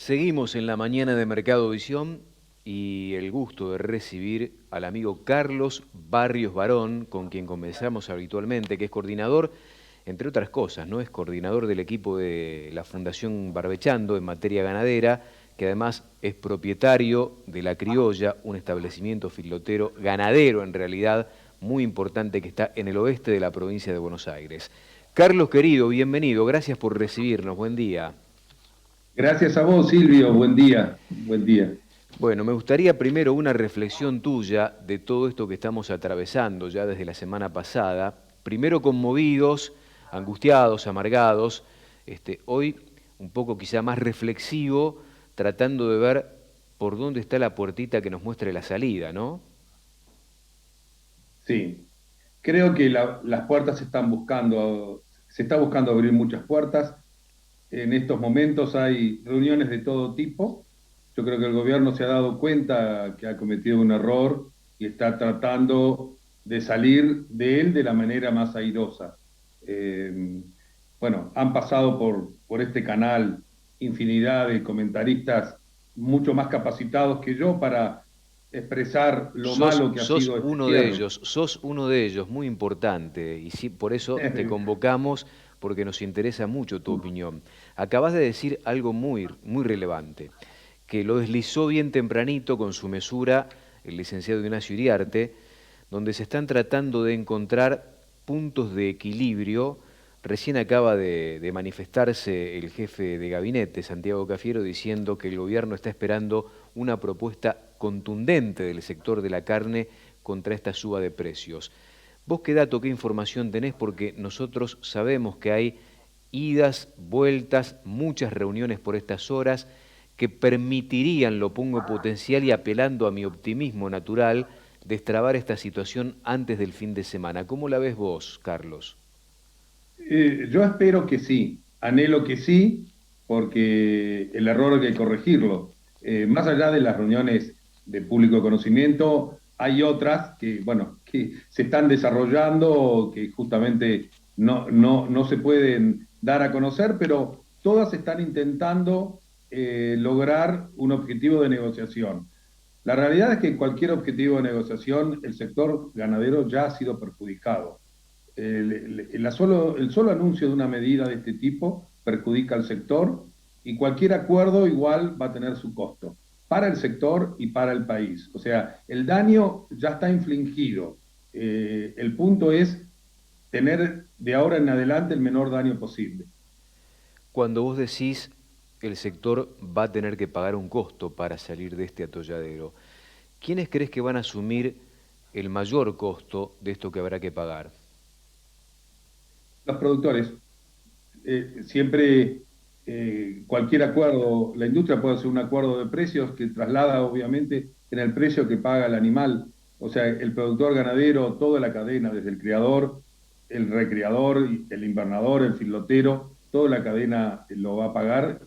Seguimos en la mañana de Mercado Visión y el gusto de recibir al amigo Carlos Barrios Barón, con quien conversamos habitualmente, que es coordinador, entre otras cosas, ¿no? Es coordinador del equipo de la Fundación Barbechando en materia ganadera, que además es propietario de La Criolla, un establecimiento filotero ganadero en realidad muy importante que está en el oeste de la provincia de Buenos Aires. Carlos querido, bienvenido, gracias por recibirnos, buen día. Gracias a vos, Silvio. Buen día. Buen día. Bueno, me gustaría primero una reflexión tuya de todo esto que estamos atravesando ya desde la semana pasada. Primero conmovidos, angustiados, amargados, hoy un poco quizá más reflexivo, tratando de ver por dónde está la puertita que nos muestre la salida, ¿no? Sí. Creo que las puertas se está buscando abrir muchas puertas. En estos momentos hay reuniones de todo tipo. Yo creo que el gobierno se ha dado cuenta que ha cometido un error y está tratando de salir de él de la manera más airosa. Eh, bueno, han pasado por este canal infinidad de comentaristas mucho más capacitados que yo para expresar lo Sos, malo que ha sos sido este uno de cierre. ellos, sos uno de ellos, muy importante, y sí, por eso te convocamos, porque nos interesa mucho tu opinión. Acabas de decir algo muy relevante, que lo deslizó bien tempranito con su mesura el licenciado Ignacio Iriarte, donde se están tratando de encontrar puntos de equilibrio. Recién acaba de manifestarse el jefe de gabinete, Santiago Cafiero, diciendo que el gobierno está esperando una propuesta contundente del sector de la carne contra esta suba de precios. ¿Vos qué dato, qué información tenés? Porque nosotros sabemos que hay idas, vueltas, muchas reuniones por estas horas que permitirían, lo pongo en potencial y apelando a mi optimismo natural, destrabar esta situación antes del fin de semana. ¿Cómo la ves vos, Carlos? Yo espero que sí, anhelo que sí, porque el error hay que corregirlo. Más allá de las reuniones de público conocimiento, hay otras que, bueno, que se están desarrollando, que justamente no se pueden dar a conocer, pero todas están intentando lograr un objetivo de negociación. La realidad es que cualquier objetivo de negociación, el sector ganadero ya ha sido perjudicado. El solo anuncio de una medida de este tipo perjudica al sector y cualquier acuerdo igual va a tener su costo para el sector y para el país. O sea, el daño ya está infligido. El punto es tener de ahora en adelante el menor daño posible. Cuando vos decís el sector va a tener que pagar un costo para salir de este atolladero, ¿quiénes crees que van a asumir el mayor costo de esto que habrá que pagar? Los productores, siempre cualquier acuerdo, la industria puede hacer un acuerdo de precios que traslada obviamente en el precio que paga el animal, o sea, el productor ganadero, toda la cadena, desde el criador, el recreador, el invernador, el filotero, toda la cadena lo va a pagar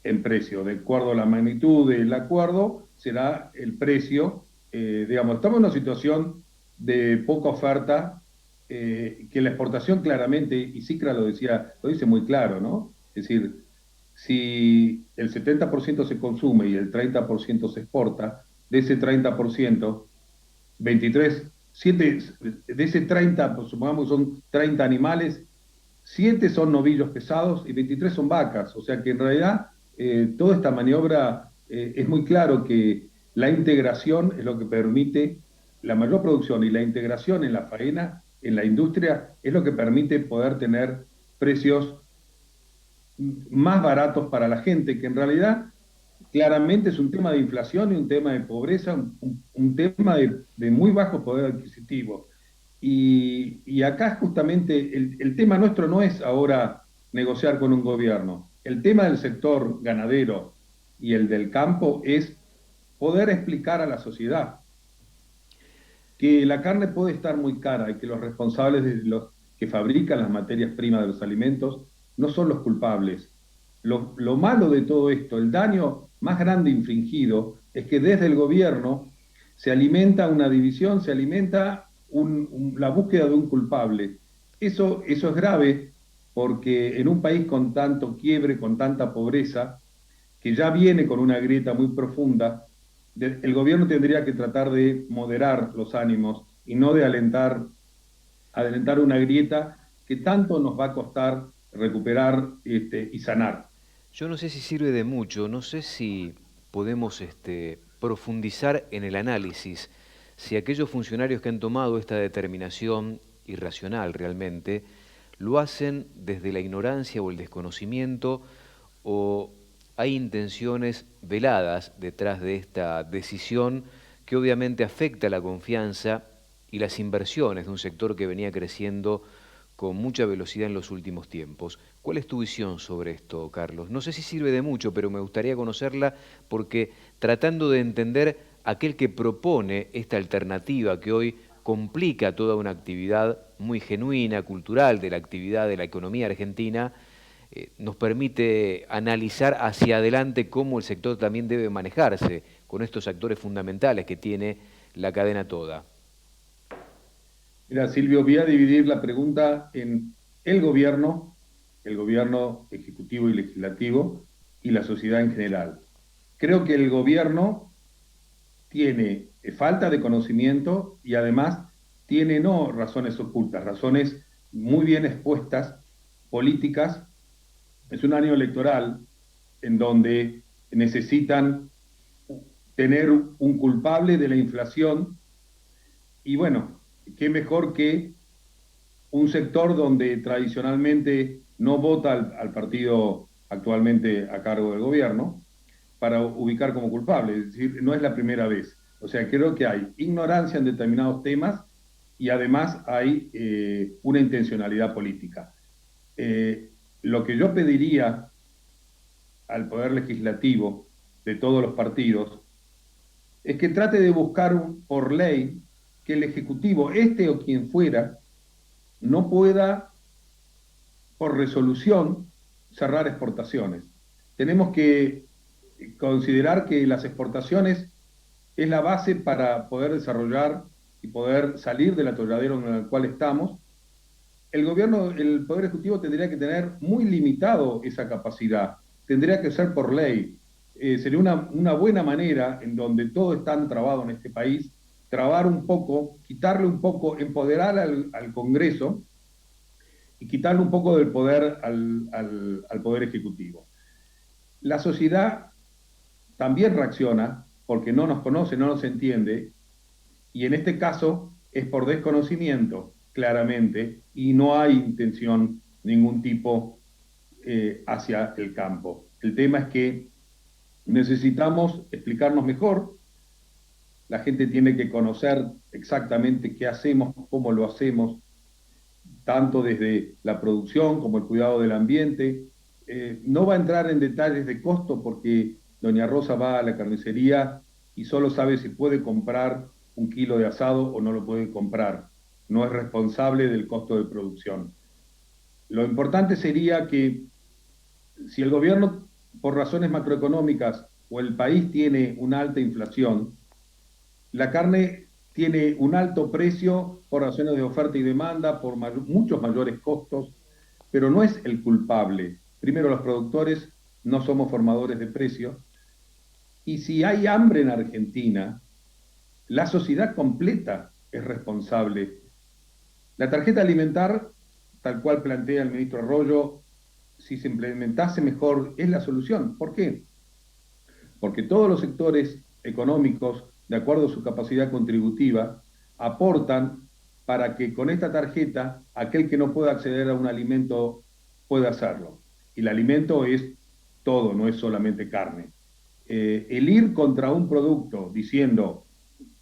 en precio. De acuerdo a la magnitud del acuerdo, será el precio. Digamos, estamos en una situación de poca oferta que la exportación claramente, y Cicra lo decía, lo dice muy claro, ¿no? Es decir, si el 70% se consume y el 30% se exporta, de ese 30%, 23, 7, de ese 30, pues, supongamos que son 30 animales, 7 son novillos pesados y 23 son vacas. O sea que en realidad toda esta maniobra es muy claro que la integración es lo que permite la mayor producción y la integración en la faena, en la industria, es lo que permite poder tener precios más baratos para la gente, que en realidad claramente es un tema de inflación y un tema de pobreza, un tema de muy bajo poder adquisitivo. Y acá justamente el tema nuestro no es ahora negociar con un gobierno. El tema del sector ganadero y el del campo es poder explicar a la sociedad que la carne puede estar muy cara y que los responsables de los que fabrican las materias primas de los alimentos no son los culpables. Lo malo de todo esto, el daño más grande infringido, es que desde el gobierno se alimenta una división, se alimenta la búsqueda de un culpable. Eso es grave porque en un país con tanto quiebre, con tanta pobreza, que ya viene con una grieta muy profunda, el gobierno tendría que tratar de moderar los ánimos y no de adelantar una grieta que tanto nos va a costar recuperar y sanar. Yo no sé si sirve de mucho, no sé si podemos profundizar en el análisis, si aquellos funcionarios que han tomado esta determinación irracional realmente, lo hacen desde la ignorancia o el desconocimiento, o hay intenciones veladas detrás de esta decisión que obviamente afecta la confianza y las inversiones de un sector que venía creciendo con mucha velocidad en los últimos tiempos. ¿Cuál es tu visión sobre esto, Carlos? No sé si sirve de mucho, pero me gustaría conocerla porque tratando de entender aquel que propone esta alternativa que hoy complica toda una actividad muy genuina, cultural, de la actividad de la economía argentina, nos permite analizar hacia adelante cómo el sector también debe manejarse con estos actores fundamentales que tiene la cadena toda. Mira, Silvio, voy a dividir la pregunta en el gobierno ejecutivo y legislativo, y la sociedad en general. Creo que el gobierno tiene falta de conocimiento y además tiene no razones ocultas, razones muy bien expuestas, políticas. Es un año electoral en donde necesitan tener un culpable de la inflación y bueno, qué mejor que un sector donde tradicionalmente no vota al partido actualmente a cargo del gobierno para ubicar como culpable. Es decir, no es la primera vez. O sea, creo que hay ignorancia en determinados temas y además hay una intencionalidad política. Lo que yo pediría al Poder Legislativo de todos los partidos es que trate de buscar por ley que el Ejecutivo, este o quien fuera, no pueda, por resolución, cerrar exportaciones. Tenemos que considerar que las exportaciones es la base para poder desarrollar y poder salir del atolladero en el cual estamos. El gobierno, el Poder Ejecutivo tendría que tener muy limitado esa capacidad, tendría que ser por ley. Sería una buena manera en donde todo está trabado en este país, trabar un poco, quitarle un poco, empoderar al Congreso y quitarle un poco del poder al Poder Ejecutivo. La sociedad también reacciona porque no nos conoce, no nos entiende, y en este caso es por desconocimiento, claramente, y no hay intención ningún tipo hacia el campo. El tema es que necesitamos explicarnos mejor, la gente tiene que conocer exactamente qué hacemos, cómo lo hacemos, tanto desde la producción como el cuidado del ambiente. No va a entrar en detalles de costo porque doña Rosa va a la carnicería y solo sabe si puede comprar un kilo de asado o no lo puede comprar. No es responsable del costo de producción. Lo importante sería que si el gobierno, por razones macroeconómicas, o el país tiene una alta inflación, la carne tiene un alto precio por razones de oferta y demanda, por muchos mayores costos, pero no es el culpable. Primero, los productores no somos formadores de precios, y si hay hambre en Argentina, la sociedad completa es responsable. La tarjeta alimentar, tal cual plantea el ministro Arroyo, si se implementase mejor, es la solución. ¿Por qué? Porque todos los sectores económicos, de acuerdo a su capacidad contributiva, aportan para que con esta tarjeta aquel que no pueda acceder a un alimento pueda hacerlo. Y el alimento es todo, no es solamente carne. El ir contra un producto diciendo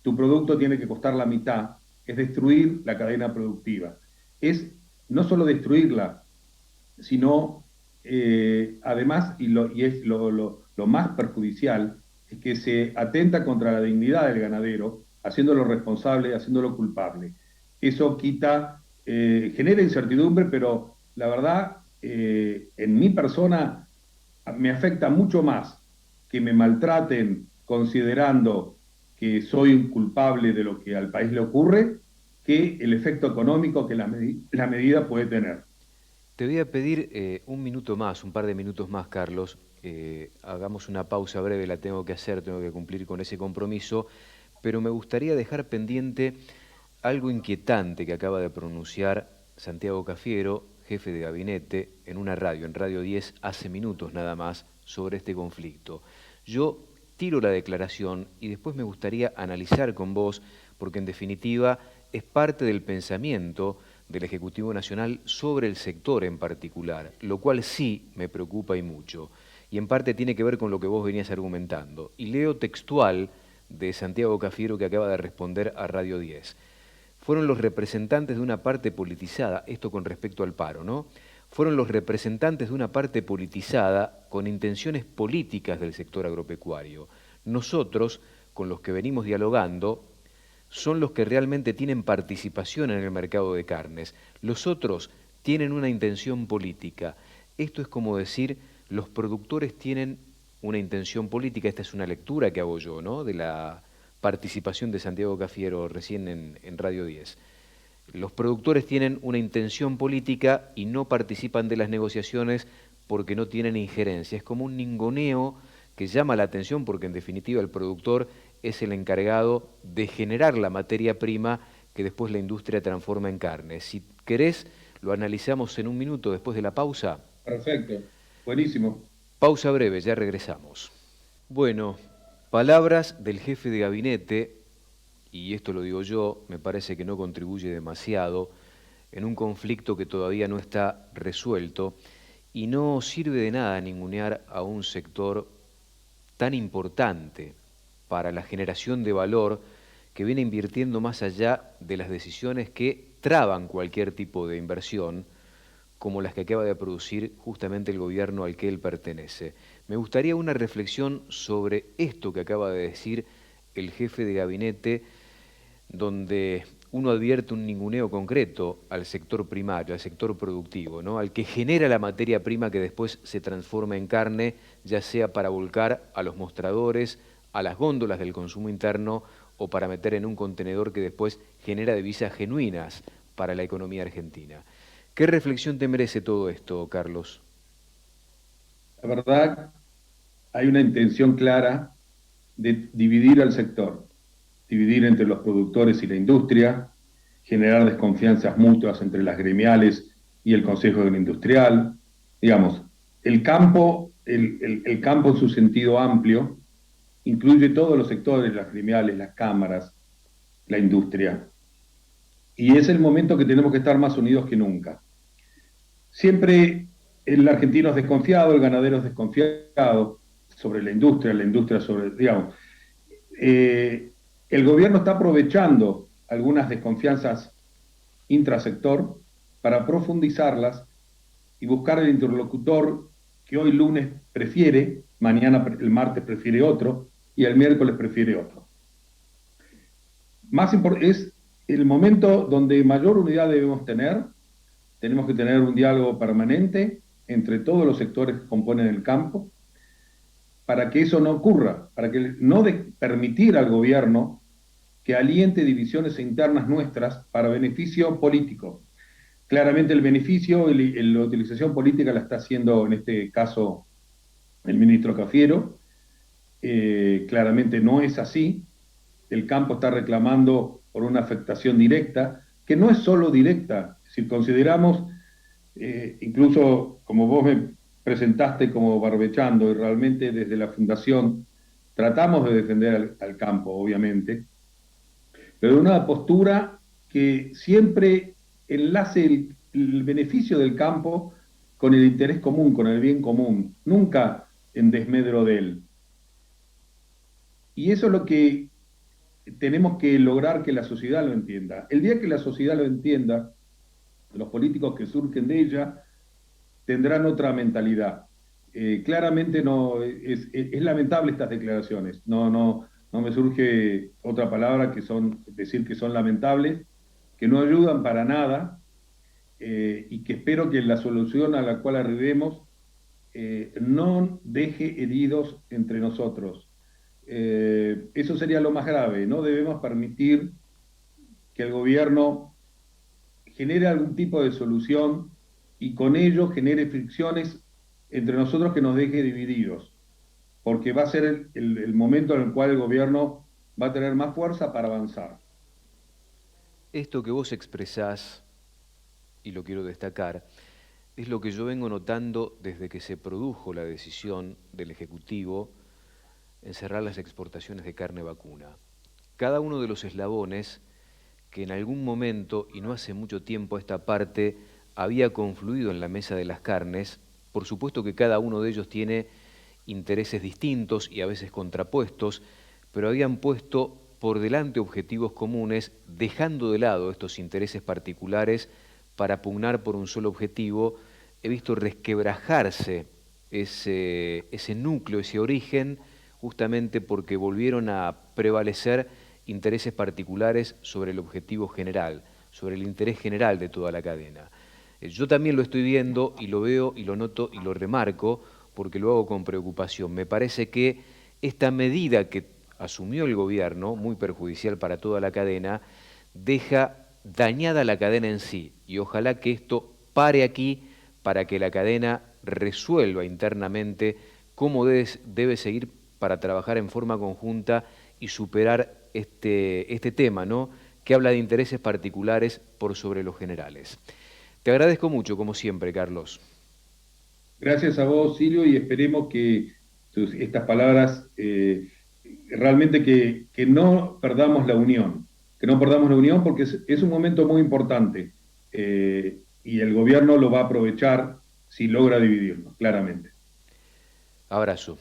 tu producto tiene que costar la mitad es destruir la cadena productiva. Es no solo destruirla, sino además, y es lo más perjudicial, es que se atenta contra la dignidad del ganadero, haciéndolo responsable, haciéndolo culpable. Eso quita, genera incertidumbre, pero la verdad, en mi persona, me afecta mucho más que me maltraten considerando que soy un culpable de lo que al país le ocurre, que el efecto económico que la medida puede tener. Te voy a pedir un minuto más, un par de minutos más, Carlos. Hagamos una pausa breve, la tengo que hacer, tengo que cumplir con ese compromiso, pero me gustaría dejar pendiente algo inquietante que acaba de pronunciar Santiago Cafiero, jefe de gabinete, en una radio, en Radio 10, hace minutos nada más, sobre este conflicto. Yo tiro la declaración y después me gustaría analizar con vos, porque en definitiva es parte del pensamiento del Ejecutivo Nacional sobre el sector en particular, lo cual sí me preocupa y mucho, y en parte tiene que ver con lo que vos venías argumentando. Y leo textual de Santiago Cafiero que acaba de responder a Radio 10. Fueron los representantes de una parte politizada, esto con respecto al paro, ¿no? Fueron los representantes de una parte politizada con intenciones políticas del sector agropecuario. Nosotros, con los que venimos dialogando, son los que realmente tienen participación en el mercado de carnes. Los otros tienen una intención política. Esto es como decir, los productores tienen una intención política. Esta es una lectura que hago yo, ¿no?, de la participación de Santiago Cafiero recién en Radio 10. Los productores tienen una intención política y no participan de las negociaciones porque no tienen injerencia. Es como un ninguneo que llama la atención porque en definitiva el productor es el encargado de generar la materia prima que después la industria transforma en carne. Si querés, lo analizamos en un minuto después de la pausa. Perfecto, buenísimo. Pausa breve, ya regresamos. Bueno, palabras del jefe de gabinete, y esto lo digo yo, me parece que no contribuye demasiado en un conflicto que todavía no está resuelto y no sirve de nada ningunear a un sector tan importante para la generación de valor que viene invirtiendo más allá de las decisiones que traban cualquier tipo de inversión, como las que acaba de producir justamente el gobierno al que él pertenece. Me gustaría una reflexión sobre esto que acaba de decir el jefe de gabinete, donde uno advierte un ninguneo concreto al sector primario, al sector productivo, ¿no?, al que genera la materia prima que después se transforma en carne, ya sea para volcar a los mostradores, a las góndolas del consumo interno o para meter en un contenedor que después genera divisas genuinas para la economía argentina. ¿Qué reflexión te merece todo esto, Carlos? La verdad, hay una intención clara de dividir al sector, dividir entre los productores y la industria, generar desconfianzas mutuas entre las gremiales y el Consejo Agroindustrial. Digamos, el campo en su sentido amplio incluye todos los sectores, las gremiales, las cámaras, la industria. Y es el momento que tenemos que estar más unidos que nunca. Siempre el argentino es desconfiado, el ganadero es desconfiado sobre la industria sobre, digamos, el gobierno está aprovechando algunas desconfianzas intrasector para profundizarlas y buscar el interlocutor que hoy lunes prefiere, mañana el martes prefiere otro y el miércoles prefiere otro. Es el momento donde mayor unidad debemos tener. Tenemos que tener un diálogo permanente entre todos los sectores que componen el campo para que eso no ocurra, para que no permitir al gobierno que aliente divisiones internas nuestras para beneficio político. Claramente el beneficio y la utilización política la está haciendo en este caso el ministro Cafiero. Claramente no es así. El campo está reclamando por una afectación directa, que no es solo directa. Si consideramos, incluso como vos me presentaste como barbechando, y realmente desde la Fundación tratamos de defender al campo, obviamente, pero de una postura que siempre enlace el beneficio del campo con el interés común, con el bien común, nunca en desmedro de él. Y eso es lo que tenemos que lograr que la sociedad lo entienda. El día que la sociedad lo entienda, los políticos que surgen de ella tendrán otra mentalidad. Claramente no es lamentable estas declaraciones. No me surge otra palabra que decir que son lamentables, que no ayudan para nada y que espero que la solución a la cual arribemos no deje heridos entre nosotros. Eso sería lo más grave. No debemos permitir que el gobierno genere algún tipo de solución y con ello genere fricciones entre nosotros que nos deje divididos, porque va a ser el momento en el cual el gobierno va a tener más fuerza para avanzar. Esto que vos expresás, y lo quiero destacar, es lo que yo vengo notando desde que se produjo la decisión del Ejecutivo en cerrar las exportaciones de carne vacuna. Cada uno de los eslabones que en algún momento, y no hace mucho tiempo a esta parte, había confluido en la mesa de las carnes, por supuesto que cada uno de ellos tiene intereses distintos y a veces contrapuestos, pero habían puesto por delante objetivos comunes, dejando de lado estos intereses particulares para pugnar por un solo objetivo. He visto resquebrajarse ese núcleo, ese origen, justamente porque volvieron a prevalecer intereses particulares sobre el objetivo general, sobre el interés general de toda la cadena. Yo también lo estoy viendo y lo veo y lo noto y lo remarco porque lo hago con preocupación. Me parece que esta medida que asumió el gobierno, muy perjudicial para toda la cadena, deja dañada la cadena en sí y ojalá que esto pare aquí para que la cadena resuelva internamente cómo debe seguir para trabajar en forma conjunta y superar este tema, ¿no? Que habla de intereses particulares por sobre los generales. Te agradezco mucho, como siempre, Carlos. Gracias a vos, Silvio, y esperemos que estas palabras realmente que no perdamos la unión, que no perdamos la unión porque es un momento muy importante y el gobierno lo va a aprovechar si logra dividirnos, claramente. Abrazo.